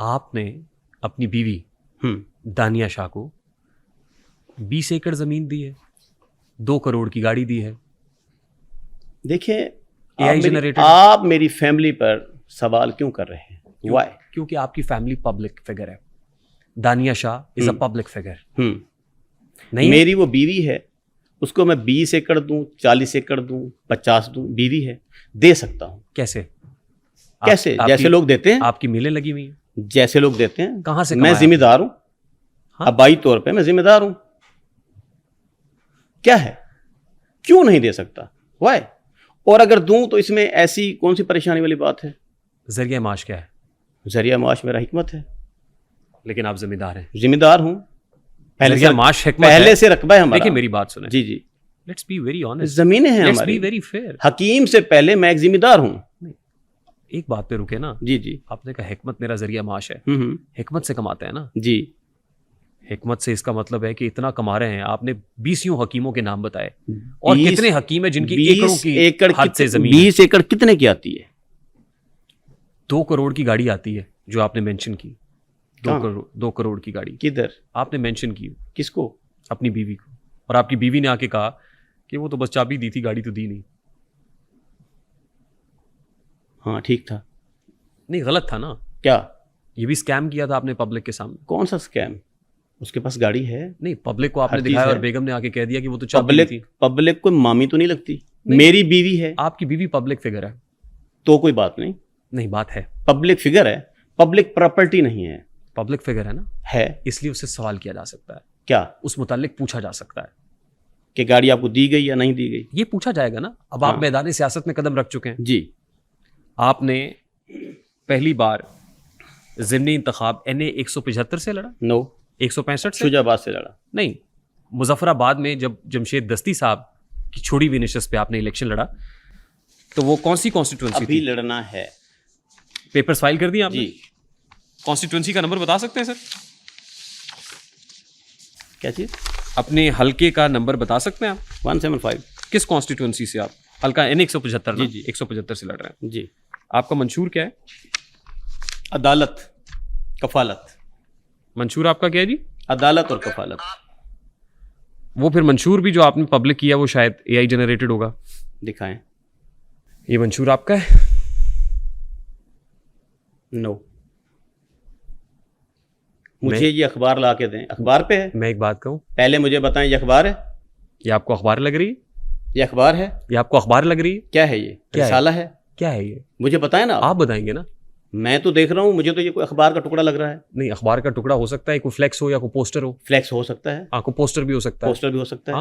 آپ نے اپنی بیوی دانیہ شاہ کو 20 ایکڑ زمین دی ہے, 2 کروڑ کی گاڑی دی ہے. دیکھیں آپ میری فیملی پر سوال کیوں کر رہے ہیں؟ وائی؟ کیونکہ آپ کی فیملی پبلک فگر ہے. دانیہ شاہ از اے پبلک فگر. نہیں, میری وہ بیوی ہے, اس کو میں 20 ایکڑ دوں, 40 ایکڑ دوں, 50 دوں, بیوی ہے, دے سکتا ہوں. کیسے؟ جیسے لوگ دیتے ہیں. آپ کی میلیں لگی ہوئی ہیں, جیسے لوگ دیتے ہیں. کہاں سے؟ میں ذمہ دار ہوں, آبائی طور پہ میں ذمہ دار ہوں. کیا ہے, کیوں نہیں دے سکتا؟ وائی؟ اور اگر دوں تو اس میں ایسی کون سی پریشانی والی بات ہے؟ ذریعہ معاش کیا ہے؟ ذریعہ معاش میرا حکمت ہے. لیکن آپ ذمہ دار ہیں. ذمہ دار ہوں. ذریعہ معاش حکمت پہلے سے رقبہ ہے ہمارا. دیکھیں میری بات سنیں. جی. Let's be very honest. زمینیں ہیں لیٹس ہماری. Be very fair. حکیم سے پہلے میں ایک ذمہ دار ہوں. ایک بات پہ رکے نا. جی. آپ نے کہا حکمت میرا ذریعہ معاش ہے. حکمت سے کماتے ہیں نا. جی. حکمت سے اس کا مطلب ہے کہ اتنا کما رہے ہیں. آپ نے 20 حکیموں کے نام بتائے, اور کتنے حکیم ہیں جن کی ایکڑوں کی حد سے زمین. 20 ایکڑ کتنے کی آتی ہے؟ 2 کروڑ کی گاڑی آتی ہے جو آپ نے مینشن کی. 2 کروڑ کی گاڑی کدھر آپ نے مینشن کی؟ کس کو؟ اپنی بیوی کو. اور آپ کی بیوی نے آ کے کہا کہ وہ تو بس چابی دی تھی, گاڑی تو دی نہیں. ہاں ٹھیک تھا. نہیں, غلط تھا نا. کیا یہ بھی اسکیم کیا تھا آپ نے پبلک کے سامنے. کون سا اسکیم؟ اس کے پاس گاڑی ہے. نہیں, پبلک کو آپ نے دکھایا اور بیگم نے آ کے کہہ دیا کہ وہ تو چابی تھی. پبلک کو مامی تو نہیں لگتی. میری بیوی ہے. آپ کی بیوی پبلک فگر ہے تو کوئی بات نہیں. نہیں, بات ہے. پبلک فگر ہے, پبلک پراپرٹی نہیں ہے. پبلک فگر ہے نا, ہے, اس لیے اس سے سوال کیا جا سکتا ہے. کیا؟ اس متعلق پوچھا جا سکتا ہے کہ گاڑی آپ کو دی گئی یا نہیں دی گئی. یہ پوچھا جائے گا نا. اب آپ میدان سیاست میں قدم رکھ چکے ہیں. جی. آپ نے پہلی بار ضمنی انتخاب NA 175 سے لڑا. نو, 165 سے. شجاع آباد سے لڑا. نہیں, مظفر آباد میں جب جمشید دستی صاحب کی چھوڑی ہوئی نشست پہ آپ نے الیکشن لڑا, تو وہ کون سی کانسٹیٹوئنسی ابھی لڑنا ہے؟ پیپرز فائل کر دیا آپ نے؟ جی. کانسٹیٹوئنسی کا نمبر بتا سکتے ہیں سر؟ کیا چیز؟ اپنے حلقے کا نمبر بتا سکتے ہیں آپ؟ 175. کس کانسٹیٹوئنسی سے آپ؟ حلقہ NA 175. جی. 175 سے لڑ رہے ہیں. جی. آپ کا منشور کیا ہے؟ عدالت, کفالت. منشور آپ کا کیا ہے جی؟ عدالت اور کفالت. وہ پھر منشور بھی جو آپ نے پبلک کیا وہ شاید AI جنریٹڈ ہوگا. دکھائیں. یہ منشور آپ کا ہے؟ نو. مجھے یہ اخبار لا کے دیں. اخبار پہ ہے. میں ایک بات کہوں, پہلے مجھے بتائیں یہ اخبار ہے؟ یہ آپ کو اخبار لگ رہی ہے؟ یہ اخبار ہے. یہ آپ کو اخبار لگ رہی ہے؟ کیا ہے یہ؟ رسالہ ہے. کیا ہے یہ؟ مجھے بتائیں نا. آپ بتائیں گے نا. میں تو دیکھ رہا ہوں, مجھے تو یہ کوئی اخبار کا ٹکڑا لگ رہا ہے. نہیں, اخبار کا ٹکڑا ہو سکتا ہے, کوئی فلیکس ہو یا کوئی پوسٹر ہو. فلیکس ہو سکتا ہے. کوئی پوسٹر بھی ہو سکتا ہے. پوسٹر بھی ہو سکتا ہے.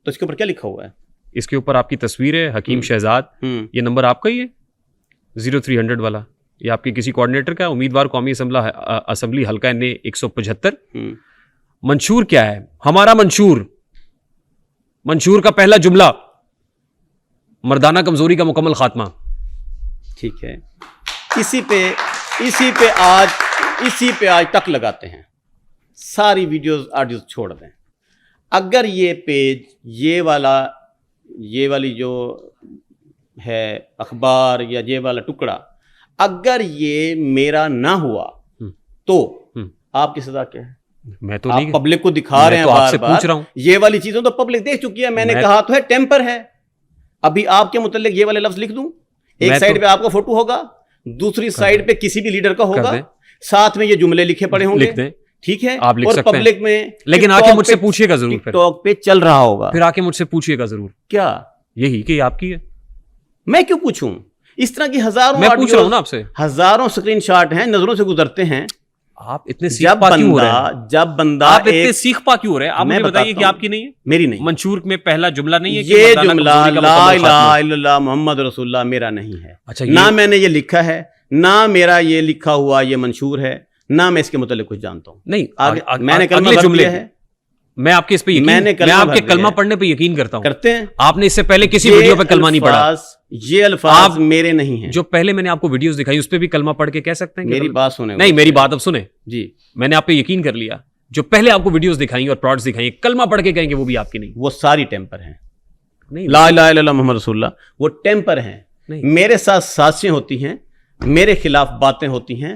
تو اس کے اوپر کیا لکھا ہوا ہے؟ اس کے اوپر آپ کی تصویر ہے, حکیم شہزاد. یہ نمبر آپ کا ہی ہے 0300 والا؟ یہ آپ کے کسی کوآرڈینیٹر کا ہے؟ امیدوار قومی اسمبلی حلقہ NA 175. منشور کیا ہے ہمارا؟ منشور کا پہلا جملہ مردانہ کمزوری کا مکمل خاتمہ. ٹھیک ہے. اسی پہ آج تک لگاتے ہیں. ساری ویڈیوز آڈیوز چھوڑ دیں. اگر یہ پیج یہ والی جو ہے اخبار یا یہ والا ٹکڑا اگر یہ میرا نہ ہوا تو آپ کی سزا کیا ہے؟ میں تو آپ پبلک کو دکھا رہے ہیں آپ سے پوچھ رہا ہوں. یہ والی چیزوں تو پبلک دیکھ چکی ہے. میں نے کہا تو ہے ٹیمپر ہے. ابھی آپ کے متعلق یہ والے لفظ لکھ دوں. ایک سائڈ پہ آپ کا فوٹو ہوگا, دوسری سائڈ پہ کسی بھی لیڈر کا ہوگا, ساتھ میں یہ جملے لکھے پڑے ہوں گے. ٹھیک ہے, آپ لکھ اور سکتے پبلک میں. لیکن آ کے مجھ سے پوچھیے گا ضرور. ٹک ٹاک پہ چل رہا ہوگا. پھر آ کے مجھ سے پوچھیے گا ضرور. کیا یہی کہ یہ آپ کی ہے؟ میں کیوں پوچھوں؟ اس طرح کی ہزاروں, میں پوچھ رہا ہوں نا آپ سے, ہزاروں اسکرین شاٹ ہیں, نظروں سے گزرتے ہیں. آپ اتنے سیکھ پا کیوں ہو رہے ہیں؟ جب بندہ آپ اتنے سیکھ پا کیوں ہو رہے ہیں؟ آپ مجھے بتائیے کہ آپ کی نہیں ہے؟ میری نہیں. منشور میں پہلا جملہ نہیں ہے یہ جملہ لا الہ الا اللہ محمد رسول اللہ میرا نہیں ہے. اچھا, نہ میں نے یہ لکھا ہے, نہ میرا یہ لکھا ہوا یہ منشور ہے, نہ میں اس کے متعلق کچھ جانتا ہوں. نہیں, میں نے کلمہ جملے ہے. میں آپ کے اس پہ یقین, میں آپ کے کلمہ پڑھنے پہ یقین کرتا ہوں. کرتے ہیں. آپ نے اس سے پہلے کسی ویڈیو پہ کلمہ نہیں پڑھا. یہ الفاظ میرے نہیں ہیں. جو پہلے میں نے آپ کو ویڈیوز دکھائی اس پہ بھی کلمہ پڑھ کے کہہ سکتے ہیں؟ میری بات سنیں. نہیں, میری بات اب سنیں. جی, میں نے آپ پہ یقین کر لیا. جو پہلے آپ کو ویڈیوز دکھائیں اور پلاٹس دکھائیں, کلمہ پڑھ کے کہیں گے وہ بھی آپ کی نہیں. وہ ساری ٹیمپر ہیں. نہیں, لا الہ الا اللہ محمد رسول اللہ وہ ٹیمپر ہیں. میرے ساتھ سازشیں ہوتی ہیں, میرے خلاف باتیں ہوتی ہیں,